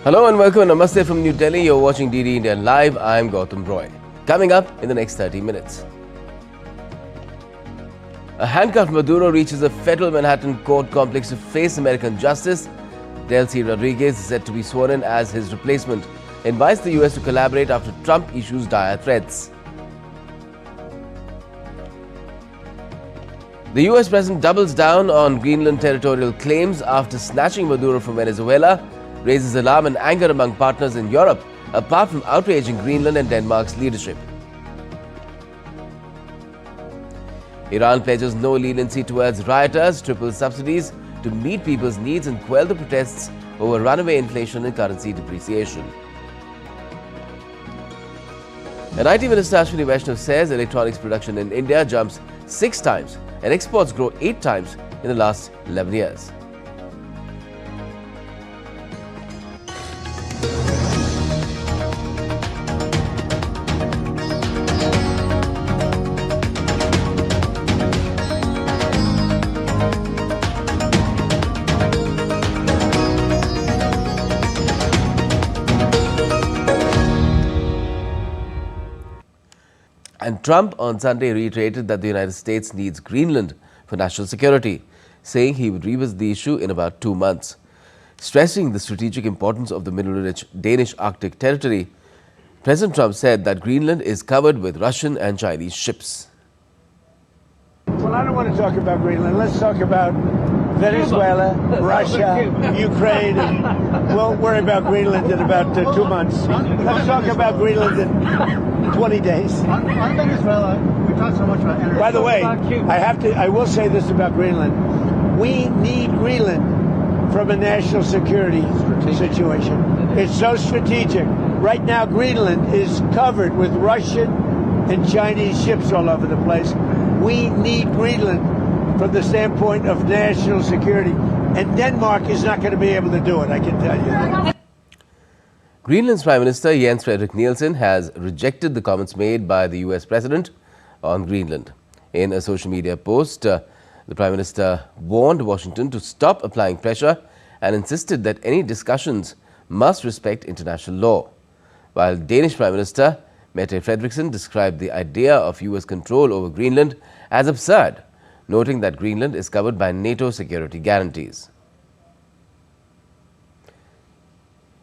Hello and welcome. Namaste from New Delhi. You're watching DD India Live. I'm Gautam Roy. Coming up in the next 30 minutes. A handcuffed Maduro reaches a federal Manhattan court complex to face American justice. Delcy Rodriguez is set to be sworn in as his replacement. Invites the US to collaborate after Trump issues dire threats. The US president doubles down on Greenland territorial claims after snatching Maduro from Venezuela. Raises alarm and anger among partners in Europe, apart from outrage in Greenland and Denmark's leadership. Iran pledges no leniency towards rioters, triples subsidies to meet people's needs and quell the protests over runaway inflation and currency depreciation. And IT Minister Ashwini Vaishnav says electronics production in India jumps 6 times and exports grow 8 times in the last 11 years. And Trump on Sunday reiterated that the United States needs Greenland for national security, saying he would revisit the issue in about 2 months. Stressing the strategic importance of the mineral-rich Danish Arctic territory, President Trump said that Greenland is covered with Russian and Chinese ships. Well, I don't want to talk about Greenland. Let's talk about Venezuela, Russia, Ukraine, and we'll worry about Greenland in about 2 months. Let's talk about Greenland in 20 days. On Venezuela, we talked so much about energy. By the way, I will say this about Greenland. We need Greenland from a national security situation. It's so strategic. Right now, Greenland is covered with Russian and Chinese ships all over the place. We need Greenland from the standpoint of national security. And Denmark is not going to be able to do it, I can tell you. Greenland's Prime Minister Jens Frederik Nielsen has rejected the comments made by the US President on Greenland. In a social media post, the Prime Minister warned Washington to stop applying pressure and insisted that any discussions must respect international law. While Danish Prime Minister Mette Frederiksen described the idea of US control over Greenland as absurd, noting that Greenland is covered by NATO security guarantees.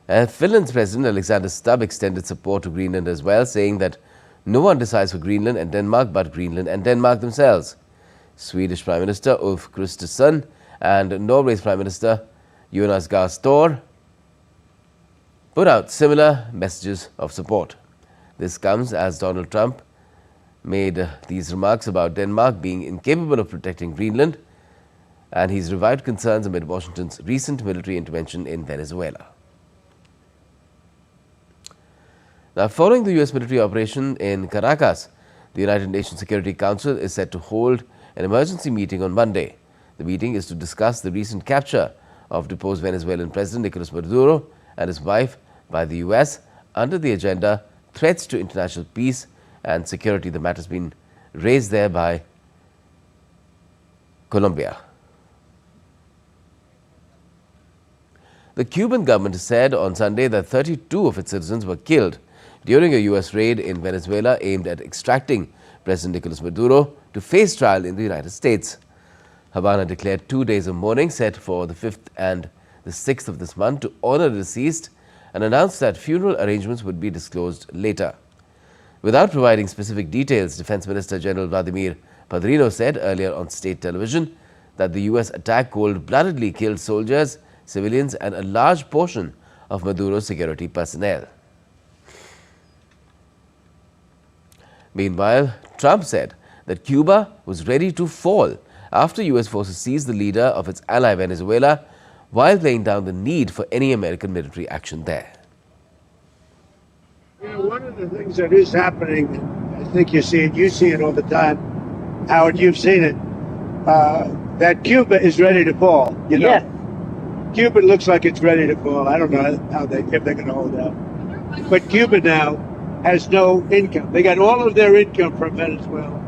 And Finland's President Alexander Stubb extended support to Greenland as well, saying that no one decides for Greenland and Denmark but Greenland and Denmark themselves. Swedish Prime Minister Ulf Kristersson and Norway's Prime Minister Jonas Gahr Store put out similar messages of support. This comes as Donald Trump made these remarks about Denmark being incapable of protecting Greenland, and he's revived concerns amid Washington's recent military intervention in Venezuela. Now, following the US military operation in Caracas, the United Nations Security Council is set to hold an emergency meeting on Monday. The meeting is to discuss the recent capture of deposed Venezuelan President Nicolas Maduro and his wife by the US under the agenda Threats to International Peace and Security. The matter has been raised there by Colombia. The Cuban government said on Sunday that 32 of its citizens were killed during a US raid in Venezuela aimed at extracting President Nicolas Maduro to face trial in the United States. Havana declared 2 days of mourning set for the 5th and the 6th of this month to honor the deceased and announced that funeral arrangements would be disclosed later. Without providing specific details, Defense Minister General Vladimir Padrino said earlier on state television that the US attack cold-bloodedly killed soldiers, civilians and a large portion of Maduro's security personnel. Meanwhile, Trump said that Cuba was ready to fall after US forces seized the leader of its ally Venezuela, while laying down the need for any American military action there. You know, one of the things that is happening, I think you see it all the time, Howard, you've seen it, that Cuba is ready to fall. You know, Cuba looks like it's ready to fall. I don't know if they're going to hold out. But Cuba now has no income. They got all of their income from Venezuela,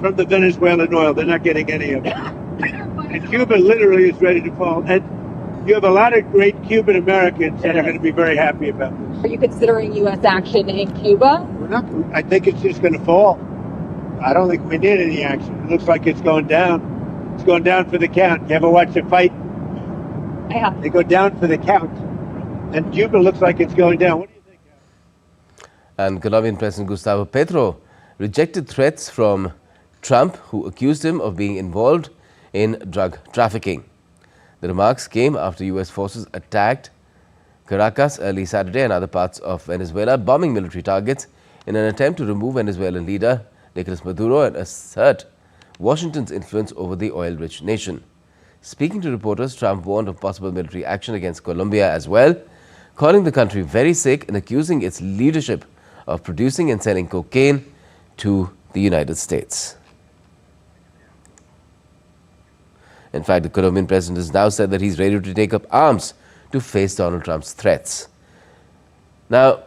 from the Venezuelan oil. They're not getting any of it. And Cuba literally is ready to fall. And You have a lot of great Cuban Americans that are going to be very happy about this. Are you considering U.S. action in Cuba? We're not. I think it's just going to fall. I don't think we need any action. It looks like it's going down. It's going down for the count. You ever watch a fight? I have. They go down for the count. And Cuba looks like it's going down. What do you think? And Colombian President Gustavo Petro rejected threats from Trump, who accused him of being involved in drug trafficking. The remarks came after U.S. forces attacked Caracas early Saturday and other parts of Venezuela, bombing military targets in an attempt to remove Venezuelan leader Nicolas Maduro and assert Washington's influence over the oil-rich nation. Speaking to reporters, Trump warned of possible military action against Colombia as well, calling the country very sick and accusing its leadership of producing and selling cocaine to the United States. In fact, the Colombian president has now said that he's ready to take up arms to face Donald Trump's threats. Now,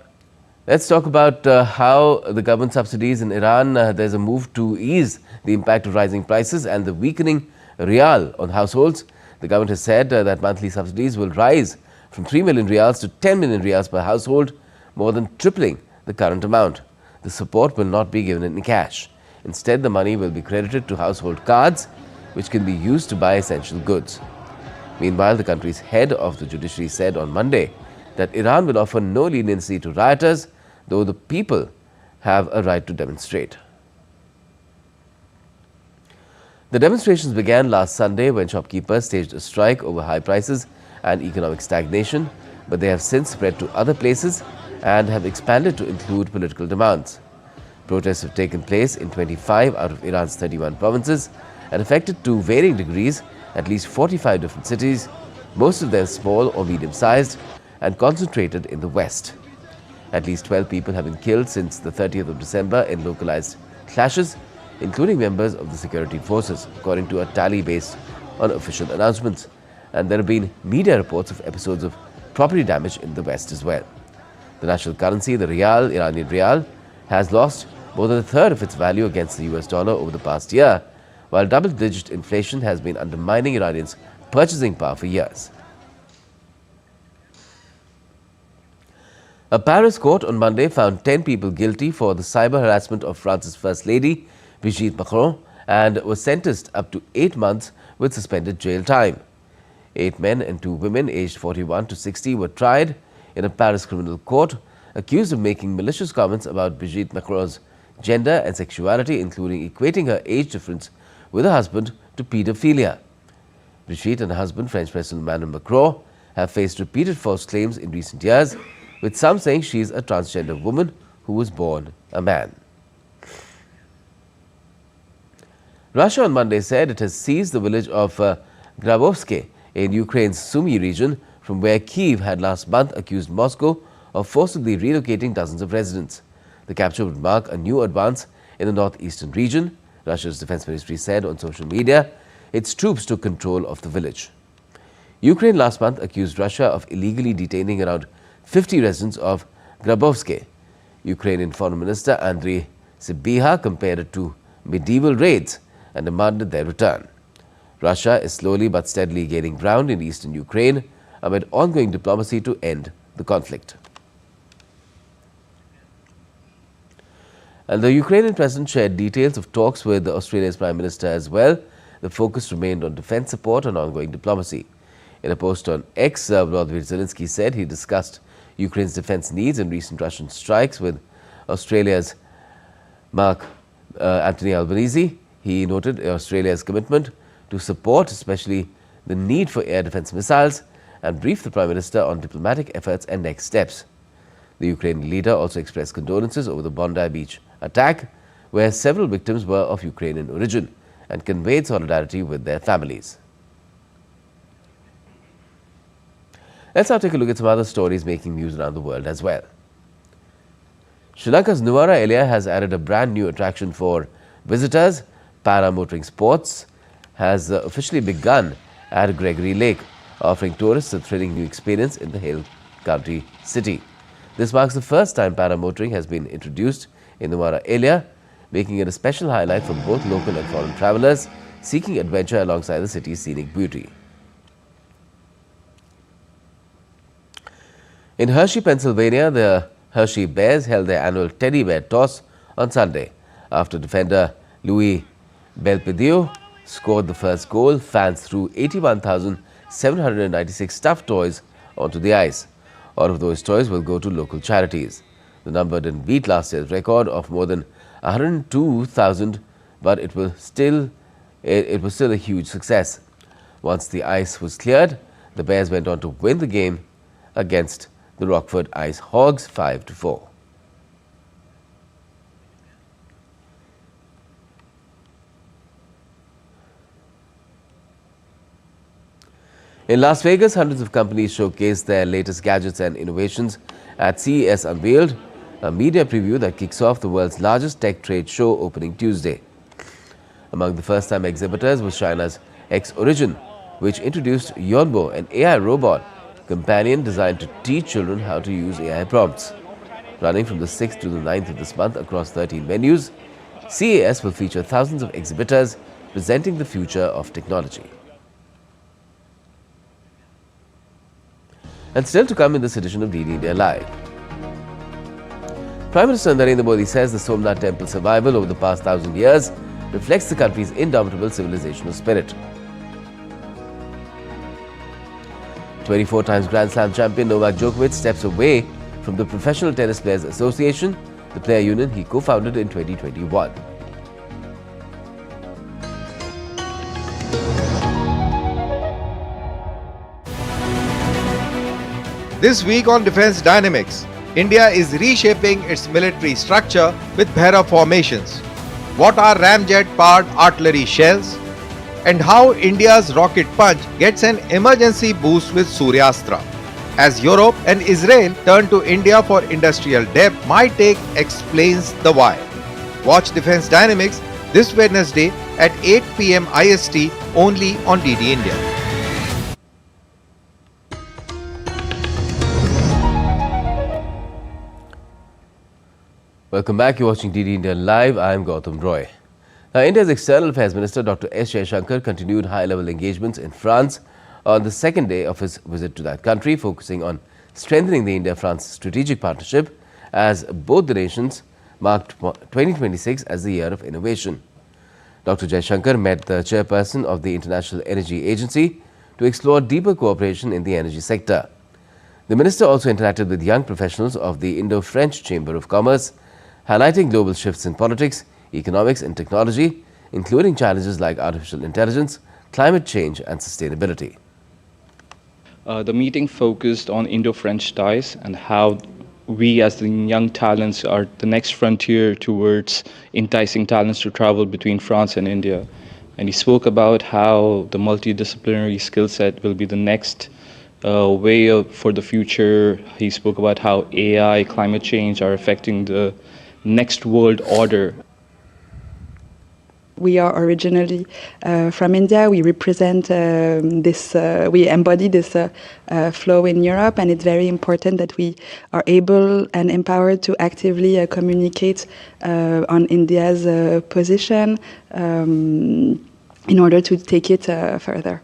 let's talk about how the government subsidies in Iran, there's a move to ease the impact of rising prices and the weakening rial on households. The government has said that monthly subsidies will rise from 3 million rials to 10 million rials per household, more than tripling the current amount. The support will not be given in cash. Instead, the money will be credited to household cards, which can be used to buy essential goods. Meanwhile, the country's head of the judiciary said on Monday that Iran will offer no leniency to rioters, though the people have a right to demonstrate. The demonstrations began last Sunday when shopkeepers staged a strike over high prices and economic stagnation, but they have since spread to other places and have expanded to include political demands. Protests have taken place in 25 out of Iran's 31 provinces and affected to varying degrees at least 45 different cities, most of them small or medium-sized and concentrated in the west. At least 12 people have been killed since the 30th of December in localized clashes, including members of the security forces, according to a tally based on official announcements. And there have been media reports of episodes of property damage in the west as well. The national currency, the rial, Iranian rial, has lost more than a third of its value against the US dollar over the past year, while double-digit inflation has been undermining Iranians' purchasing power for years. A Paris court on Monday found 10 people guilty for the cyber harassment of France's First Lady, Brigitte Macron, and was sentenced up to 8 months with suspended jail time. 8 men and 2 women aged 41 to 60 were tried in a Paris criminal court, accused of making malicious comments about Brigitte Macron's gender and sexuality, including equating her age difference with her husband to pedophilia. Brigitte and her husband, French President Emmanuel Macron, have faced repeated false claims in recent years, with some saying she is a transgender woman who was born a man. Russia on Monday said it has seized the village of Grabovske in Ukraine's Sumy region, from where Kyiv had last month accused Moscow of forcibly relocating dozens of residents. The capture would mark a new advance in the northeastern region. Russia's defense ministry said on social media its troops took control of the village. Ukraine last month accused Russia of illegally detaining around 50 residents of Grabovske. Ukrainian Foreign Minister Andriy Sybiha compared it to medieval raids and demanded their return. Russia is slowly but steadily gaining ground in eastern Ukraine amid ongoing diplomacy to end the conflict. And the Ukrainian president shared details of talks with Australia's Prime Minister as well. The focus remained on defense support and ongoing diplomacy. In a post on X, Volodymyr Zelensky said he discussed Ukraine's defense needs and recent Russian strikes with Australia's Anthony Albanese. He noted Australia's commitment to support, especially the need for air defense missiles, and briefed the Prime Minister on diplomatic efforts and next steps. The Ukrainian leader also expressed condolences over the Bondi Beach attack, where several victims were of Ukrainian origin, and conveyed solidarity with their families. Let's now take a look at some other stories making news around the world as well. Sri Lanka's Nuwara area has added a brand new attraction for visitors. Paramotoring sports has officially begun at Gregory Lake, offering tourists a thrilling new experience in the hill country city. This marks the first time paramotoring has been introduced in the Nuwara area, making it a special highlight for both local and foreign travelers seeking adventure alongside the city's scenic beauty. In Hershey, Pennsylvania, the Hershey Bears held their annual teddy bear toss on Sunday. After defender Louis Belpedio scored the first goal, fans threw 81,796 stuffed toys onto the ice. All of those toys will go to local charities. The number didn't beat last year's record of more than 102,000, but it was still a huge success. Once the ice was cleared, the Bears went on to win the game against the Rockford Ice Hogs 5-4. In Las Vegas, hundreds of companies showcased their latest gadgets and innovations at CES Unveiled, a media preview that kicks off the world's largest tech trade show opening Tuesday. Among the first-time exhibitors was China's X-Origin, which introduced Yonbo, an AI robot companion designed to teach children how to use AI prompts. Running from the 6th to the 9th of this month across 13 venues, CES will feature thousands of exhibitors presenting the future of technology. And still to come in this edition of DD India Live. Prime Minister Narendra Modi says the Somnath temple survival over the past 1,000 years reflects the country's indomitable civilizational spirit. 24 times Grand Slam champion Novak Djokovic steps away from the Professional Tennis Players Association, the player union he co-founded in 2021. This week on Defence Dynamics, India is reshaping its military structure with Bhaira formations. What are ramjet-powered artillery shells? And how India's rocket punch gets an emergency boost with Suryastra. As Europe and Israel turn to India for industrial depth, my take explains the why. Watch Defence Dynamics this Wednesday at 8 p.m. IST only on DD India. Welcome back. You're watching DD India Live. I am Gautam Roy. Now, India's External Affairs Minister Dr. S. Jaishankar continued high-level engagements in France on the second day of his visit to that country, focusing on strengthening the India-France strategic partnership as both the nations marked 2026 as the year of innovation. Dr. Jaishankar met the chairperson of the International Energy Agency to explore deeper cooperation in the energy sector. The minister also interacted with young professionals of the Indo-French Chamber of Commerce, highlighting global shifts in politics, economics and technology, including challenges like artificial intelligence, climate change and sustainability. The meeting focused on Indo-French ties and how we as the young talents are the next frontier towards enticing talents to travel between France and India. And he spoke about how the multidisciplinary skill set will be the next way for the future. He spoke about how AI, climate change are affecting the next world order. We are originally from India. We represent we embody this flow in Europe, and it's very important that we are able and empowered to actively communicate on India's position in order to take it further.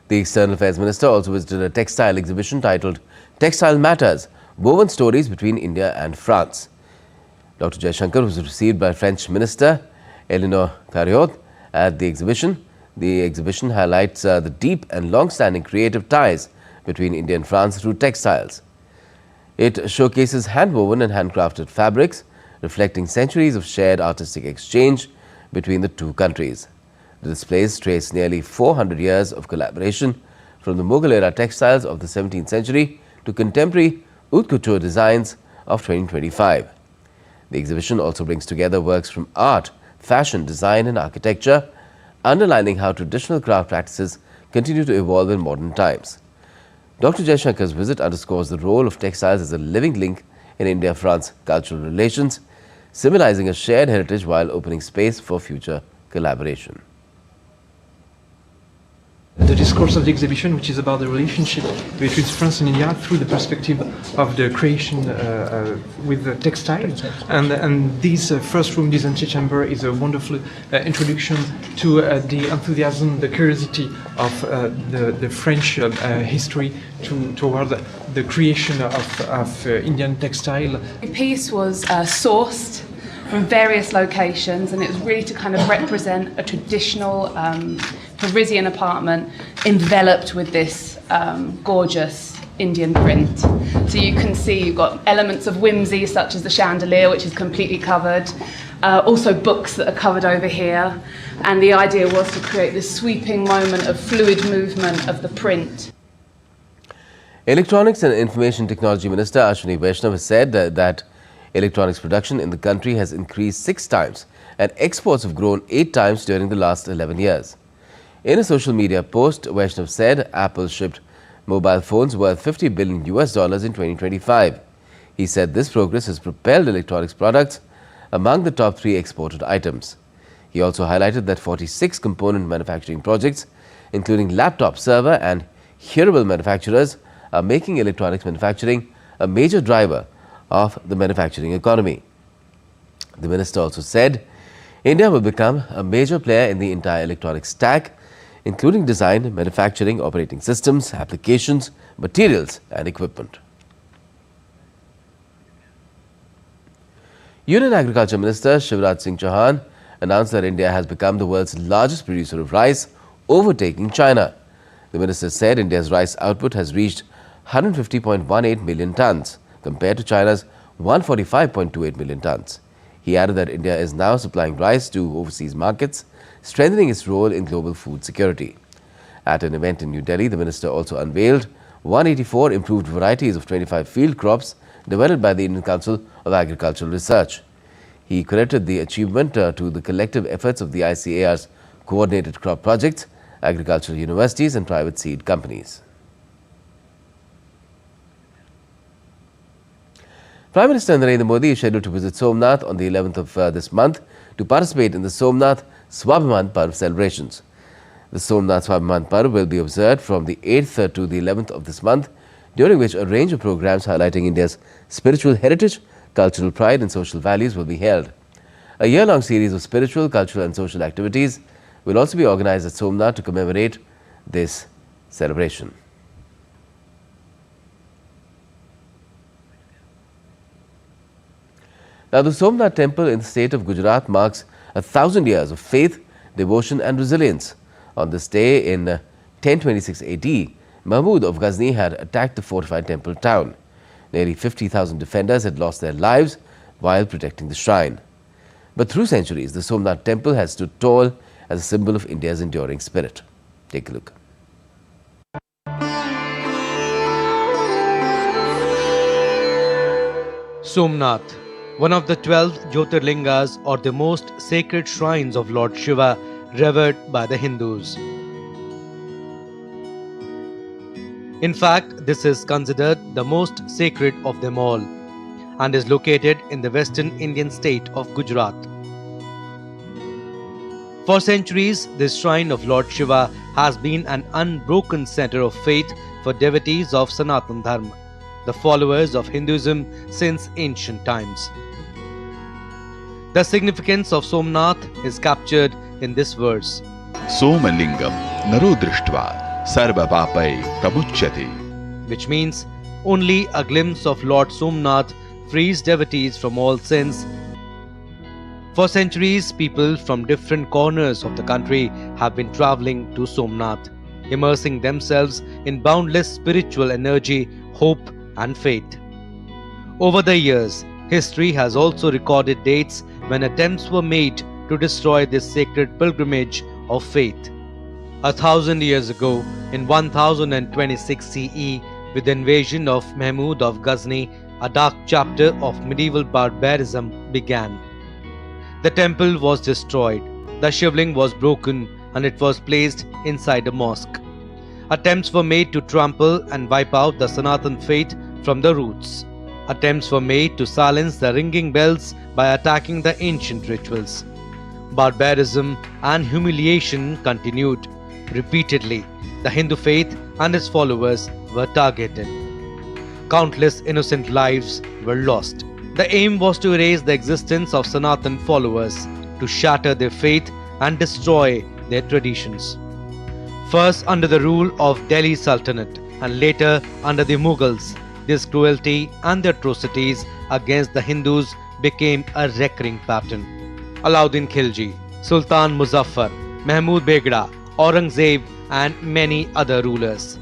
The External Affairs Minister also visited a textile exhibition titled Textile Matters, Woven Stories Between India and France. Dr. Jaishankar was received by French Minister Eleanor Thariot at the exhibition. The exhibition highlights the deep and long-standing creative ties between India and France through textiles. It showcases hand-woven and handcrafted fabrics, reflecting centuries of shared artistic exchange between the two countries. The displays trace nearly 400 years of collaboration, from the Mughal-era textiles of the 17th century to contemporary haute couture designs of 2025. The exhibition also brings together works from art, fashion, design and architecture, underlining how traditional craft practices continue to evolve in modern times. Dr. Jaishankar's visit underscores the role of textiles as a living link in India-France cultural relations, symbolizing a shared heritage while opening space for future collaboration. The discourse of the exhibition, which is about the relationship between France and India through the perspective of the creation with the textile. And this first room, this antechamber, is a wonderful introduction to the enthusiasm, the curiosity of the French history toward the creation of Indian textile. The piece was sourced from various locations, and it was really to kind of represent a traditional Parisian apartment enveloped with this gorgeous Indian print. So you can see you've got elements of whimsy, such as the chandelier, which is completely covered, also books that are covered over here, and the idea was to create this sweeping moment of fluid movement of the print. Electronics and Information Technology Minister Ashwini Vaishnav has said that electronics production in the country has increased 6 times and exports have grown 8 times during the last 11 years. In a social media post, Vaishnav said Apple shipped mobile phones worth $50 billion in 2025. He said this progress has propelled electronics products among the top 3 exported items. He also highlighted that 46 component manufacturing projects, including laptop, server and hearable manufacturers, are making electronics manufacturing a major driver of the manufacturing economy. The minister also said India will become a major player in the entire electronics stack, including design, manufacturing, operating systems, applications, materials and equipment. Union Agriculture Minister Shivraj Singh Chauhan announced that India has become the world's largest producer of rice, overtaking China. The minister said India's rice output has reached 150.18 million tons, compared to China's 145.28 million tons. He added that India is now supplying rice to overseas markets, strengthening its role in global food security. At an event in New Delhi, the minister also unveiled 184 improved varieties of 25 field crops developed by the Indian Council of Agricultural Research. He credited the achievement to the collective efforts of the ICAR's coordinated crop projects, agricultural universities and private seed companies. Prime Minister Narendra Modi is scheduled to visit Somnath on the 11th of this month to participate in the Somnath Swabhiman Parv celebrations. The Somnath Swabhiman Parv will be observed from the 8th to the 11th of this month, during which a range of programs highlighting India's spiritual heritage, cultural pride and social values will be held. A year-long series of spiritual, cultural and social activities will also be organized at Somnath to commemorate this celebration. Now, the Somnath temple in the state of Gujarat marks 1,000 years of faith, devotion and resilience. On this day in 1026 AD, Mahmud of Ghazni had attacked the fortified temple town. Nearly 50,000 defenders had lost their lives while protecting the shrine. But through centuries, the Somnath temple has stood tall as a symbol of India's enduring spirit. Take a look. Somnath, one of the 12 Jyotirlingas or the most sacred shrines of Lord Shiva, revered by the Hindus. In fact, this is considered the most sacred of them all and is located in the western Indian state of Gujarat. For centuries, this shrine of Lord Shiva has been an unbroken center of faith for devotees of Sanatana Dharma, the followers of Hinduism since ancient times. The significance of Somnath is captured in this verse. Somalingam naro drishtva sarva papai pramuchyate, which means only a glimpse of Lord Somnath frees devotees from all sins. For centuries, people from different corners of the country have been traveling to Somnath, immersing themselves in boundless spiritual energy, hope and faith. Over the years, history has also recorded dates when attempts were made to destroy this sacred pilgrimage of faith. 1,000 years ago, in 1026 CE, with the invasion of Mahmud of Ghazni, a dark chapter of medieval barbarism began. The temple was destroyed, the shivling was broken and it was placed inside a mosque. Attempts were made to trample and wipe out the Sanatan faith from the roots. Attempts were made to silence the ringing bells by attacking the ancient rituals. Barbarism and humiliation continued. Repeatedly, the Hindu faith and its followers were targeted. Countless innocent lives were lost. The aim was to erase the existence of Sanatan followers, to shatter their faith and destroy their traditions. First under the rule of Delhi Sultanate and later under the Mughals, this cruelty and the atrocities against the Hindus became a recurring pattern. Alauddin Khilji, Sultan Muzaffar, Mahmud Begra, Aurangzeb and many other rulers.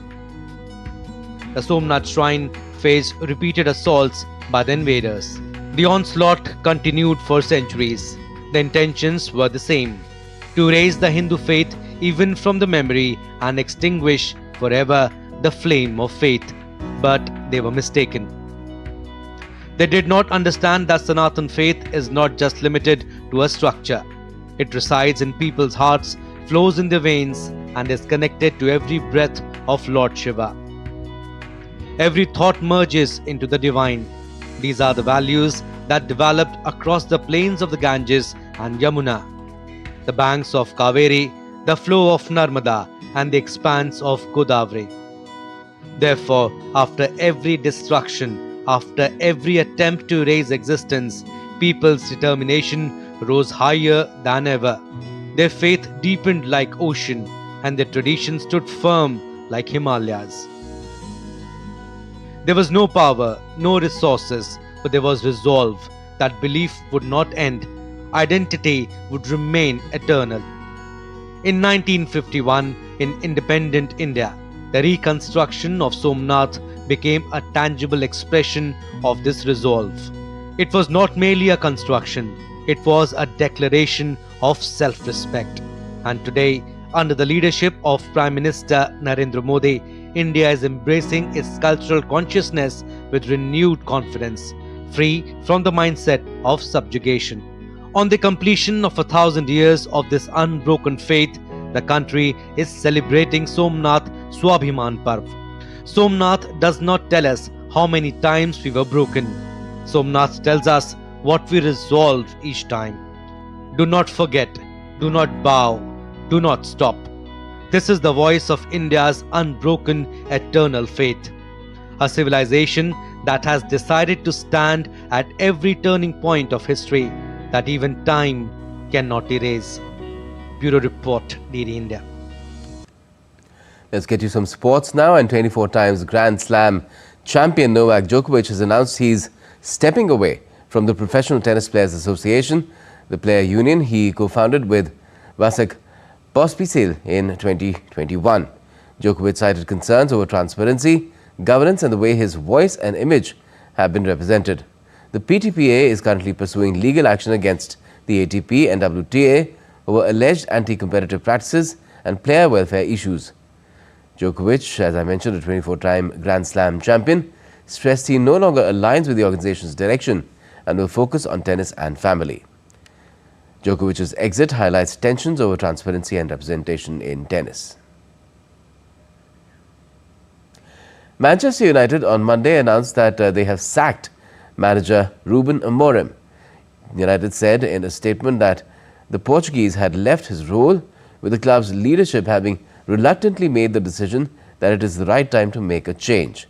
The Somnath shrine faced repeated assaults by the invaders. The onslaught continued for centuries. The intentions were the same: to erase the Hindu faith even from the memory and extinguish forever the flame of faith. But they were mistaken. They did not understand that Sanatan faith is not just limited to a structure. It resides in people's hearts, flows in their veins, and is connected to every breath of Lord Shiva. Every thought merges into the divine. These are the values that developed across the plains of the Ganges and Yamuna, the banks of Kaveri, the flow of Narmada, and the expanse of Godavari. Therefore, after every destruction, after every attempt to erase existence, people's determination rose higher than ever. Their faith deepened like ocean, and their tradition stood firm like Himalayas. There was no power, no resources, but there was resolve that belief would not end. Identity would remain eternal. In 1951, in independent India, the reconstruction of Somnath became a tangible expression of this resolve. It was not merely a construction, it was a declaration of self-respect. And today, under the leadership of Prime Minister Narendra Modi, India is embracing its cultural consciousness with renewed confidence, free from the mindset of subjugation. On the completion of 1,000 years of this unbroken faith, the country is celebrating Somnath Swabhiman Parv. Somnath does not tell us how many times we were broken. Somnath tells us what we resolve each time. Do not forget, do not bow, do not stop. This is the voice of India's unbroken eternal faith. A civilization that has decided to stand at every turning point of history that even time cannot erase. Bureau Report, DD India. Let's get you some sports now. And 24 times Grand Slam champion Novak Djokovic has announced he's stepping away from the Professional Tennis Players Association, the player union he co-founded with Vasek Pospisil in 2021. Djokovic cited concerns over transparency, governance and the way his voice and image have been represented. The PTPA is currently pursuing legal action against the ATP and WTA over alleged anti-competitive practices and player welfare issues. Djokovic, as I mentioned, a 24-time Grand Slam champion, stressed he no longer aligns with the organization's direction and will focus on tennis and family. Djokovic's exit highlights tensions over transparency and representation in tennis. Manchester United on Monday announced that they have sacked manager Ruben Amorim. United said in a statement that the Portuguese had left his role, with the club's leadership having reluctantly made the decision that it is the right time to make a change.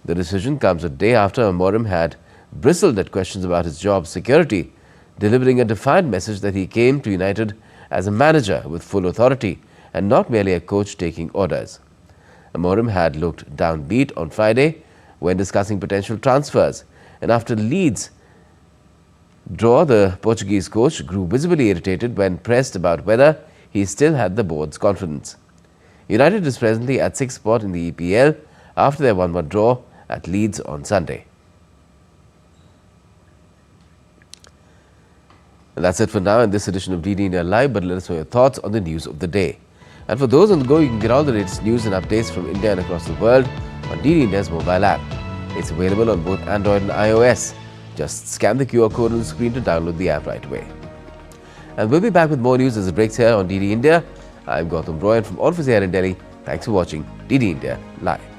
The decision comes a day after Amorim had bristled at questions about his job security, delivering a defiant message that he came to United as a manager with full authority and not merely a coach taking orders. Amorim had looked downbeat on Friday when discussing potential transfers, and after Leeds' draw, the Portuguese coach grew visibly irritated when pressed about whether he still had the board's confidence. United is presently at 6th spot in the EPL after their 1-1 draw at Leeds on Sunday. And that's it for now in this edition of DD India Live, but let us know your thoughts on the news of the day. And for those on the go, you can get all the latest news and updates from India and across the world on DD India's mobile app. It's available on both Android and iOS. Just scan the QR code on the screen to download the app right away. And we'll be back with more news as it breaks here on DD India. I'm Gautam Roy, and from all of us here in Delhi, thanks for watching DD India Live.